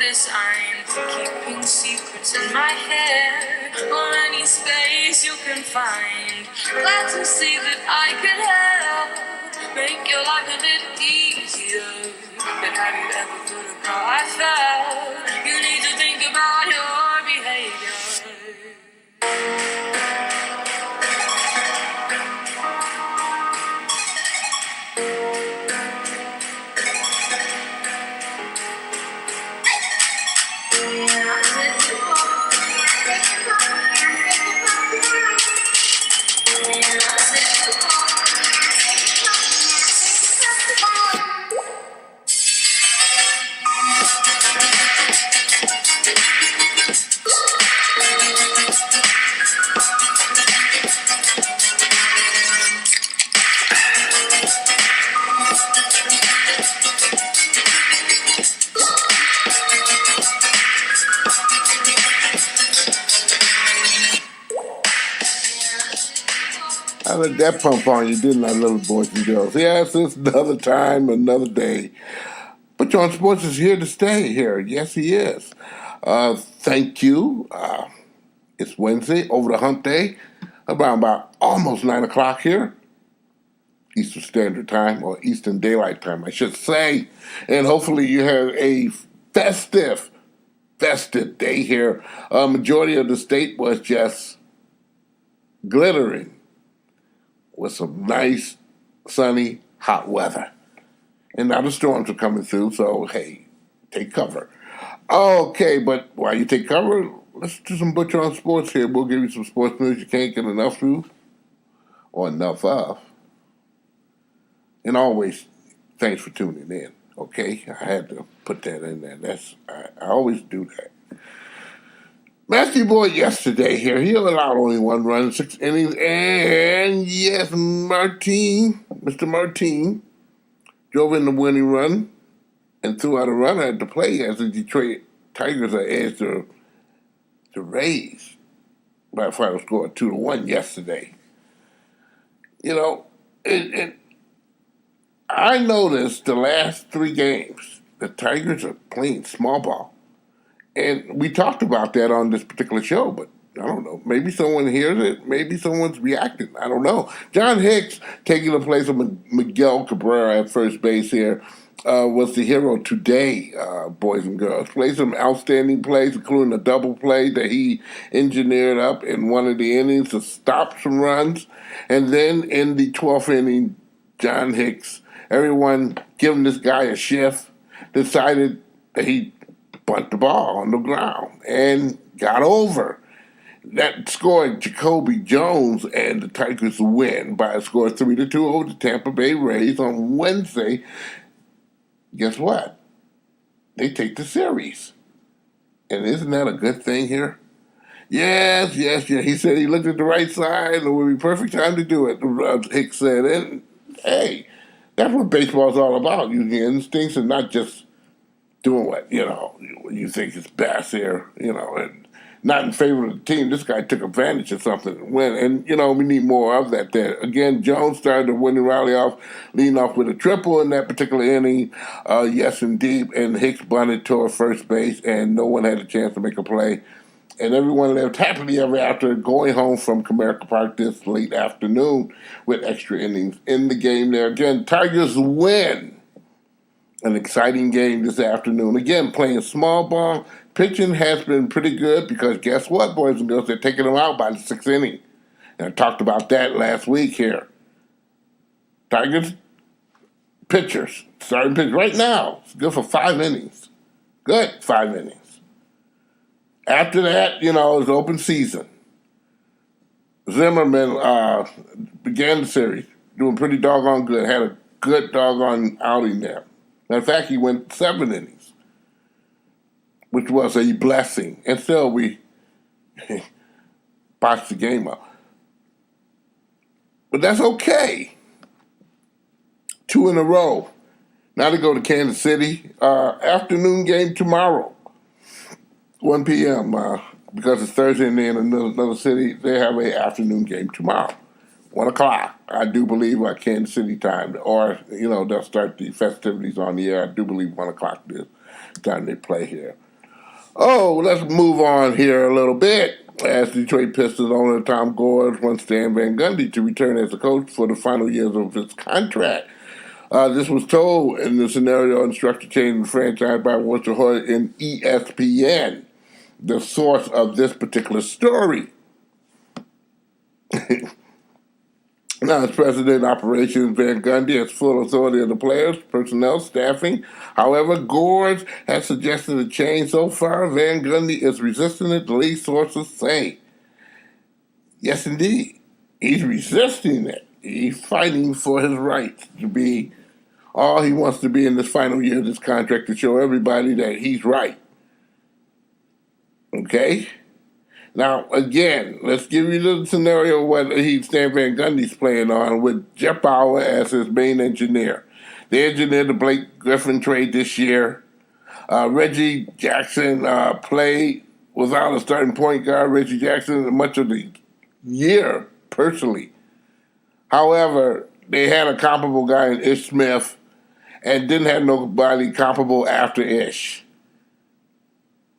design for keeping secrets in my head, or any space you can find. Glad to see that I could help make your life a little easier. But have you ever thought of how I felt? You need to think about your behavior. I let that pump on you, didn't I, little boys and girls? Yes, it's another time, another day. Butch On Sports is here to stay here. Yes, he is. Thank you. It's Wednesday, over the hump day, around about almost 9 o'clock here. Eastern Standard Time, or Eastern Daylight Time, I should say. And hopefully you have a festive day here. Majority of the state was just glittering with some nice, sunny, hot weather. And now the storms are coming through, so hey, take cover. Okay, but while you take cover, let's do some Butch On Sports here. We'll give you some sports news you can't get enough of, or enough of. And always, thanks for tuning in, okay? I had to put that in there. I always do that. Matthew Boyd yesterday here, he allowed only one run in 6 innings, and yes, Mr. Martin, drove in the winning run and threw out a runner at the plate as the Detroit Tigers are edged the Rays by a final score of 2-1 yesterday. You know, I noticed the last 3 games, the Tigers are playing small ball. And we talked about that on this particular show, but I don't know. Maybe someone hears it. Maybe someone's reacting. I don't know. John Hicks, taking the place of Miguel Cabrera at first base here, was the hero today, boys and girls. Played some outstanding plays, including a double play that he engineered up in one of the innings to stop some runs. And then in the 12th inning, John Hicks, everyone giving this guy a shift, decided that he bunt the ball on the ground and got over. That scored Jacoby Jones, and the Tigers win by a score of 3-2 over the Tampa Bay Rays on Wednesday. Guess what? They take the series. And isn't that a good thing here? Yes. He said he looked at the right side and it would be perfect time to do it, Hicks said. And hey, that's what baseball's all about, using your instincts and not just doing what you think is best here, and not in favor of the team. This guy took advantage of something and win, and we need more of that there. Again, Jones started the winning rally off, leading off with a triple in that particular inning. Yes, indeed, and Hicks bunted toward first base, and no one had a chance to make a play. And everyone lived happily ever after, going home from Comerica Park this late afternoon with extra innings in the game there. Again, Tigers win. An exciting game this afternoon. Again, playing small ball. Pitching has been pretty good because guess what, boys and girls? They're taking them out by the 6th inning. And I talked about that last week here. Tigers pitchers, starting pitch right now, it's good for 5 innings. Good, 5 innings. After that, it's open season. Zimmerman began the series, doing pretty doggone good. Had a good doggone outing there. Matter of fact, he went 7 innings, which was a blessing. And still, we botched the game up. But that's okay. 2 in a row. Now to go to Kansas City. Afternoon game tomorrow, 1 p.m. Because it's Thursday and they're in another city, they have an afternoon game tomorrow. 1 o'clock, I do believe, Kansas City time. Or, they'll start the festivities on the air. I do believe 1 o'clock is the time they play here. Oh, let's move on here a little bit. As Detroit Pistons owner Tom Gores wants Stan Van Gundy to return as a coach for the final years of his contract. This was told in the scenario and structure change in the franchise by Walter Hood in ESPN, the source of this particular story. Now, as president of operations, Van Gundy has full authority of the players, personnel, staffing. However, Gores has suggested a change. So far, Van Gundy is resisting it, the league sources say. Yes, indeed. He's resisting it. He's fighting for his rights to be all he wants to be in this final year of this contract to show everybody that he's right. Okay? Now, again, let's give you the scenario what Stan Van Gundy's playing on with Jeff Bauer as his main engineer. They engineered the Blake Griffin trade this year. Reggie Jackson played without a starting point guard. Reggie Jackson much of the year, personally. However, they had a comparable guy in Ish Smith and didn't have nobody comparable after Ish.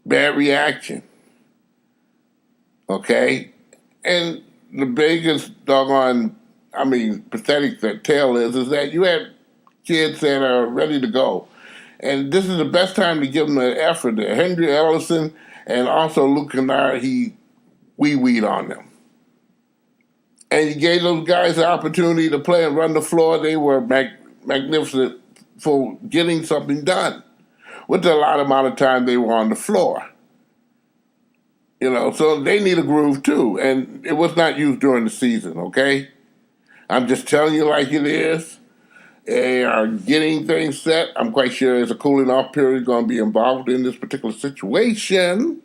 Bad reaction. Okay? And the biggest pathetic tale is that you had kids that are ready to go. And this is the best time to give them an effort there. Henry Ellison and also Luke Kennard, he wee-weed on them. And you gave those guys the opportunity to play and run the floor. They were magnificent for getting something done with the lot amount of time they were on the floor. You know, so they need a groove too. And it was not used during the season, okay? I'm just telling you like it is. They are getting things set. I'm quite sure there's a cooling off period going to be involved in this particular situation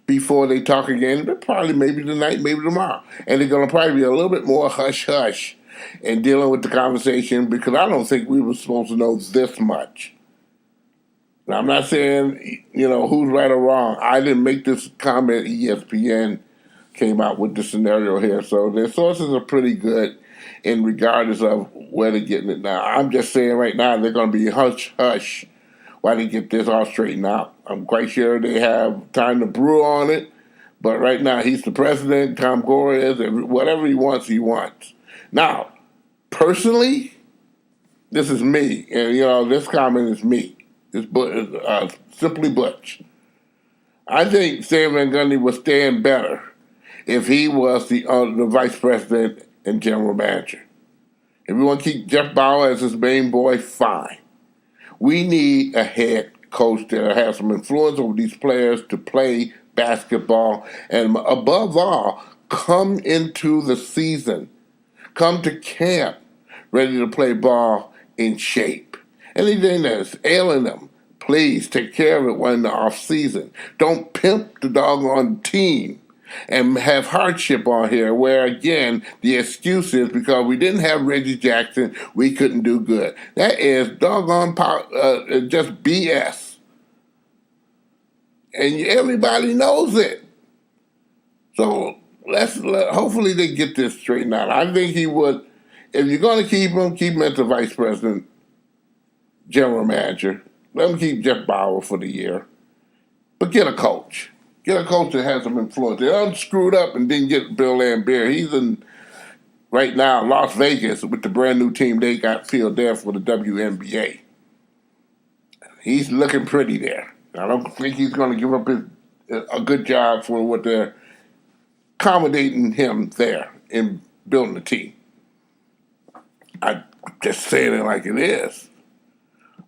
before they talk again. But probably maybe tonight, maybe tomorrow. And they're going to probably be a little bit more hush-hush in dealing with the conversation because I don't think we were supposed to know this much. Now, I'm not saying, who's right or wrong. I didn't make this comment. ESPN came out with the scenario here. So their sources are pretty good in regardless of where they're getting it now. I'm just saying right now they're going to be hush-hush while they get this all straightened out. I'm quite sure they have time to brew on it. But right now he's the president, Tom Gores, and whatever he wants, he wants. Now, personally, this is me. And, this comment is me. It's simply Butch. I think Stan Van Gundy would stand better if he was the vice president and general manager. If we want to keep Jeff Bauer as his main boy, fine. We need a head coach that has some influence over these players to play basketball and, above all, come into the season, come to camp ready to play ball in shape. Anything that's ailing them, please take care of it when in the off season. Don't pimp the doggone team and have hardship on here where, again, the excuse is because we didn't have Reggie Jackson, we couldn't do good. That is doggone just BS. And everybody knows it. So hopefully they get this straightened out. I think he would, if you're going to keep him as the vice president, general manager. Let him keep Jeff Bauer for the year. But get a coach. Get a coach that has some influence. They unscrewed up and didn't get Bill Laimbeer. He's in, right now, Las Vegas with the brand new team they got filled there for the WNBA. He's looking pretty there. I don't think he's going to give up a good job for what they're accommodating him there in building the team. I'm just saying it like it is.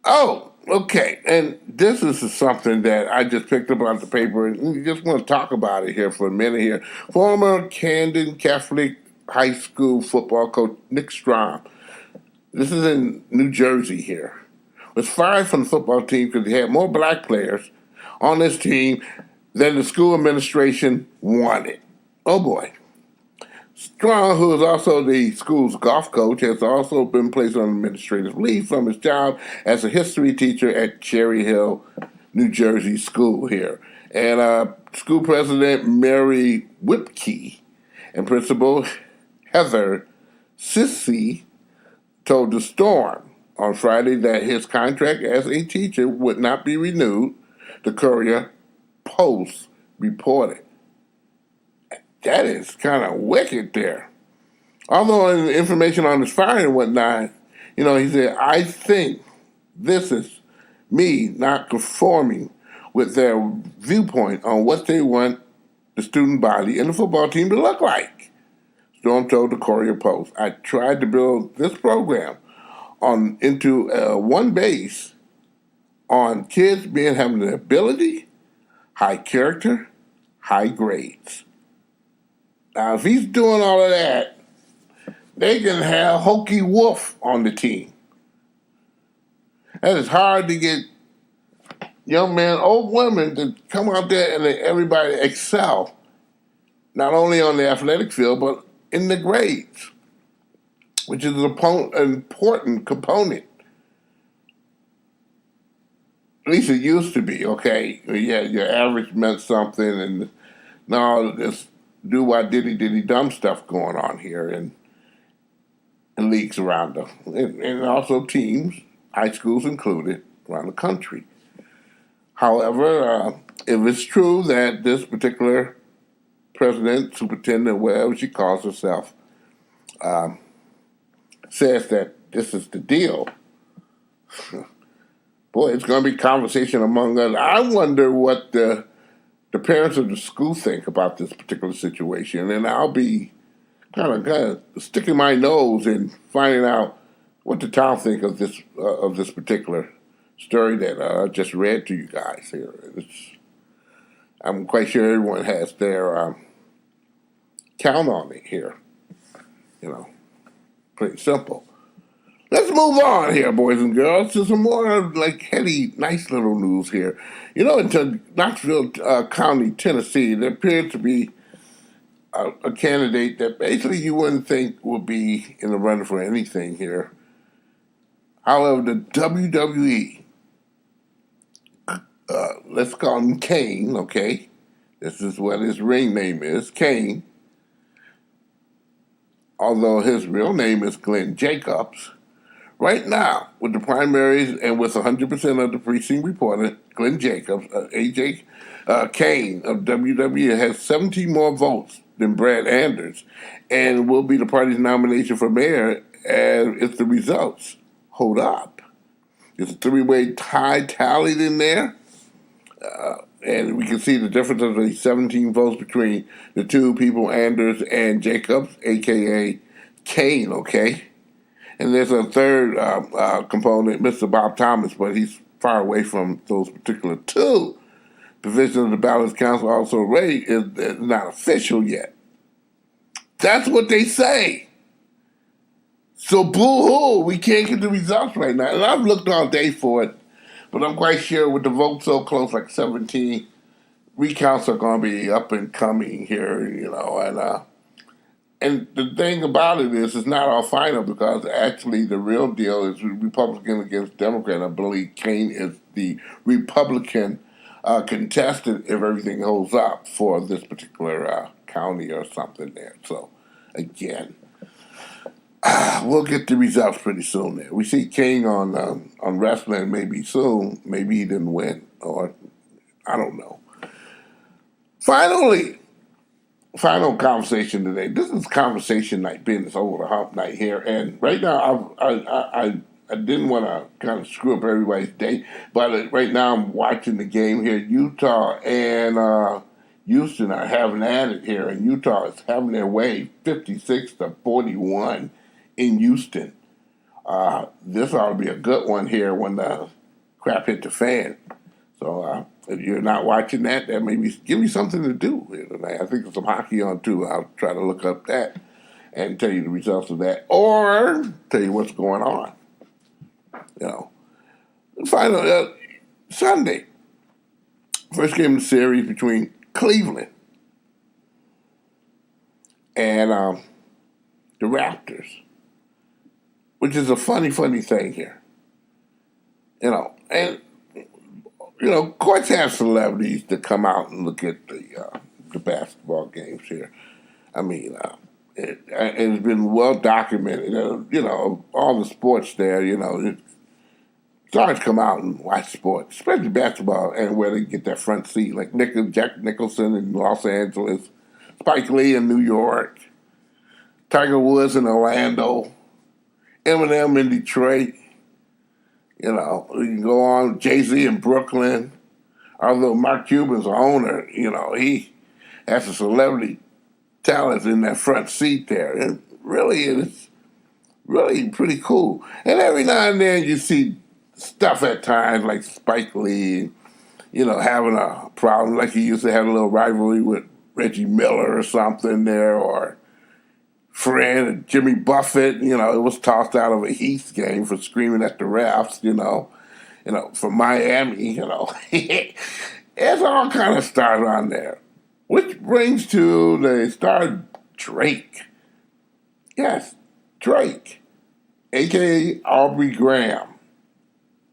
Oh, okay. And this is something that I just picked up on the paper, and we just want to talk about it here for a minute here. Former Camden Catholic High School football coach Nick Strom, this is in New Jersey here, was fired from the football team because he had more black players on this team than the school administration wanted. Oh, boy. Strong, who is also the school's golf coach, has also been placed on administrative leave from his job as a history teacher at Cherry Hill, New Jersey school here. And school president Mary Whipkey and principal Heather Sissy told the Storm on Friday that his contract as a teacher would not be renewed the Courier Post reported. That is kind of wicked there. Although in the information on his fire and whatnot, he said, I think this is me not conforming with their viewpoint on what they want the student body and the football team to look like. Storm told the Courier Post, I tried to build this program into one base on kids having the ability, high character, high grades. Now, if he's doing all of that, they can have Hokey Wolf on the team. That is hard to get young men, old women to come out there and everybody excel, not only on the athletic field, but in the grades, which is an important component. At least it used to be, okay? Yeah, your average meant something, and now this do-why-diddy dumb stuff going on here in leagues around them, and also teams, high schools included, around the country. However, if it's true that this particular president, superintendent, whatever she calls herself, says that this is the deal, boy, it's going to be conversation among us. I wonder what the parents of the school think about this particular situation, and I'll be kind of sticking my nose in finding out what the town think of this particular story that I just read to you guys here. I'm quite sure everyone has their count on it here. Pretty simple. Let's move on here, boys and girls, to some more heady, nice little news here. In Knoxville County, Tennessee, there appeared to be a candidate that basically you wouldn't think would be in the running for anything here. However, the WWE, let's call him Kane, okay? This is what his ring name is, Kane. Although his real name is Glenn Jacobs. Right now, with the primaries and with 100% of the precinct reported, Glenn Jacobs, AJ Kane of WWE, has 17 more votes than Brad Anders and will be the party's nomination for mayor if the results hold up. There's a three-way tie tallied in there, and we can see the difference of the 17 votes between the two people, Anders and Jacobs, a.k.a. Kane, okay? And there's a third component, Mr. Bob Thomas, but he's far away from those particular two. Division of the Balance Council also rate is not official yet. That's what they say. So boo-hoo, we can't get the results right now. And I've looked all day for it, but I'm quite sure with the vote so close, like 17, recounts are going to be up and coming here, and the thing about it is, it's not all final because actually the real deal is Republican against Democrat. I believe Kane is the Republican contestant if everything holds up for this particular county or something there. So, again, we'll get the results pretty soon there. We see Kane on wrestling maybe soon. Maybe he didn't win, or I don't know. Final conversation today. This is conversation night, business over the hump night here, and right now I didn't want to kind of screw up everybody's day, but right now I'm watching the game here. Utah and Houston are having at it here, and Utah is having their way 56-41 in Houston. This ought to be a good one here when the crap hit the fan. So if you're not watching that maybe give you something to do here tonight. I think there's some hockey on too. I'll try to look up that and tell you the results of that, or tell you what's going on. Finally, Sunday, first game of the series between Cleveland and the Raptors, which is a funny thing here. And courts have celebrities that come out and look at the basketball games here. I mean, it's been well documented. All the sports there. stars come out and watch sports, especially basketball, and where they get that front seat, like Jack Nicholson in Los Angeles, Spike Lee in New York, Tiger Woods in Orlando, Eminem in Detroit. You know, you can go on, Jay-Z in Brooklyn. Although Mark Cuban's the owner, you know, he has a celebrity talent in that front seat there. And really, it's really pretty cool. And every now and then you see stuff at times like Spike Lee, you know, having a problem, like he used to have a little rivalry with Reggie Miller or something there, or friend Jimmy Buffett, you know, it was tossed out of a Heat game for screaming at the refs, you know, from Miami, you know. There's all kind of stars on there. Which brings to the star Drake. Yes, Drake, a.k.a. Aubrey Graham.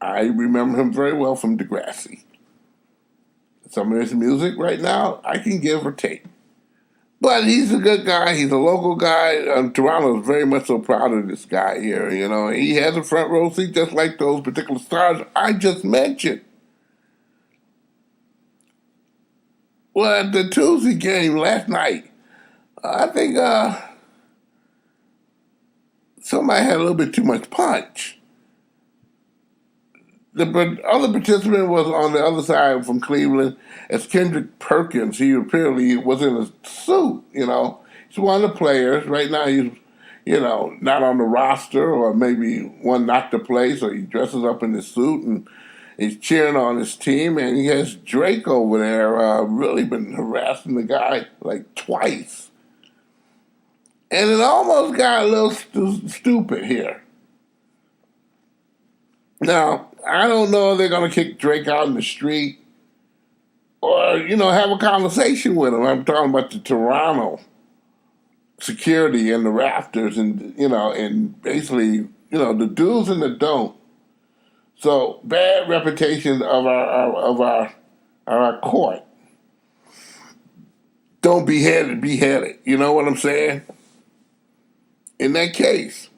I remember him very well from Degrassi. Some of his music right now, I can give or take. But he's a good guy. He's a local guy. Toronto is very much so proud of this guy here. You know, he has a front row seat just like those particular stars I just mentioned. Well, at the Tuesday game last night, I think somebody had a little bit too much punch. The other participant was on the other side from Cleveland as Kendrick Perkins. He apparently was in a suit, you know. He's one of the players. Right now he's, you know, not on the roster or maybe one not to play, so he dresses up in his suit and he's cheering on his team. And he has Drake over there really been harassing the guy like twice. And it almost got a little stupid here. Now, I don't know if they're going to kick Drake out in the street or, you know, have a conversation with him. I'm talking about the Toronto security and the rafters and, you know, and basically, you know, the do's and the don't. So, bad reputation of our court. Don't be headed. You know what I'm saying? In that case,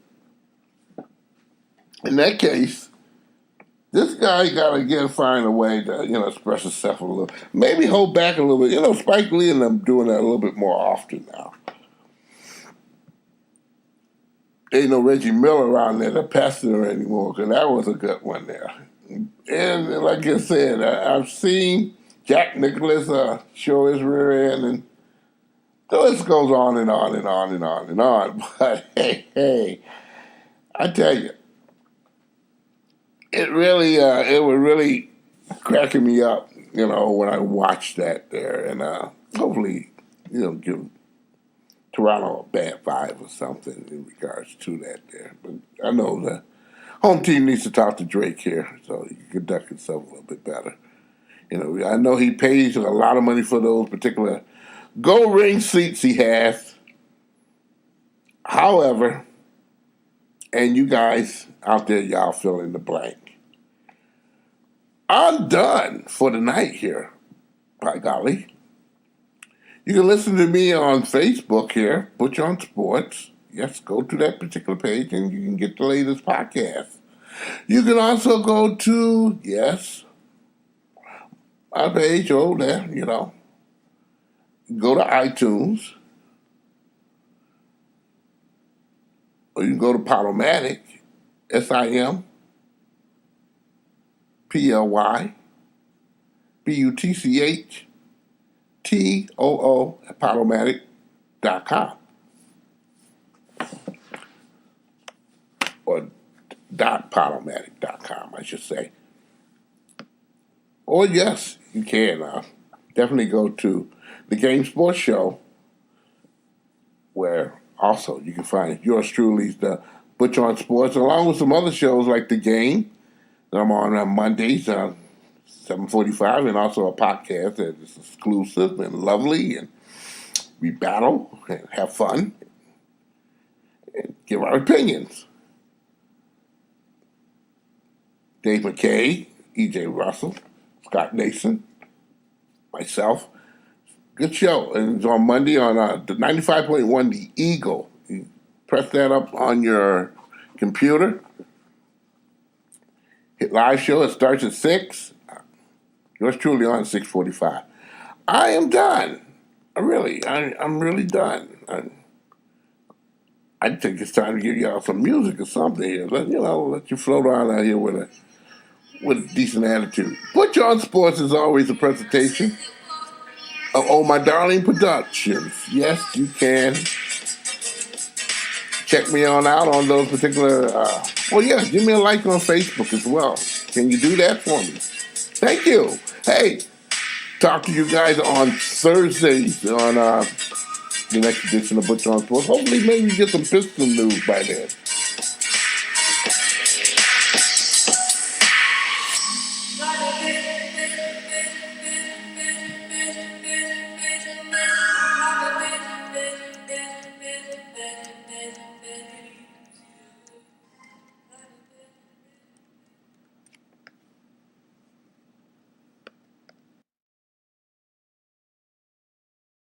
this guy got to again find a way to, you know, express himself a little. Maybe hold back a little bit. You know, Spike Lee and them doing that a little bit more often now. Ain't no Reggie Miller around there to pester anymore, because that was a good one there. And like I said, I've seen Jack Nicklaus show his rear end, and the list goes on and on and on and on and on. But hey, I tell you, it was really cracking me up, you know, when I watched that there, and hopefully, you know, give Toronto a bad vibe or something in regards to that there. But I know the home team needs to talk to Drake here so he can conduct himself a little bit better. You know, I know he pays a lot of money for those particular gold ring seats he has. However, and you guys out there, y'all fill in the blank. I'm done for the night here, by golly. You can listen to me on Facebook here, Butch On Sports. Yes, go to that particular page and you can get the latest podcast. You can also go to, yes, my page over there, you know. Go to iTunes. Or you can go to Podomatic, SIMPLYBUTCHTOO at Podomatic.com. Or .podomatic.com, I should say. Or yes, you can definitely go to the Game Sports Show, where also you can find yours truly's the Butch On Sports, along with some other shows like The Game that I'm on Mondays, 7:45, and also a podcast that is exclusive and lovely, and we battle and have fun and give our opinions. Dave McKay, E.J. Russell, Scott Nason, myself. Good show. And it's on Monday on the 95.1 The Eagle. You press that up on your computer. Live show, it starts at 6. Yours truly on 6:45. I am done. I'm really done. I think it's time to give y'all some music or something here. Let you float around out here with a decent attitude. Butch On Sports is always a presentation of Oh My Darling Productions. Yes, you can check me on out on those particular. Give me a like on Facebook as well. Can you do that for me? Thank you. Hey, talk to you guys on Thursdays on the next edition of Butch On Sports. Hopefully, maybe get some Piston news by then.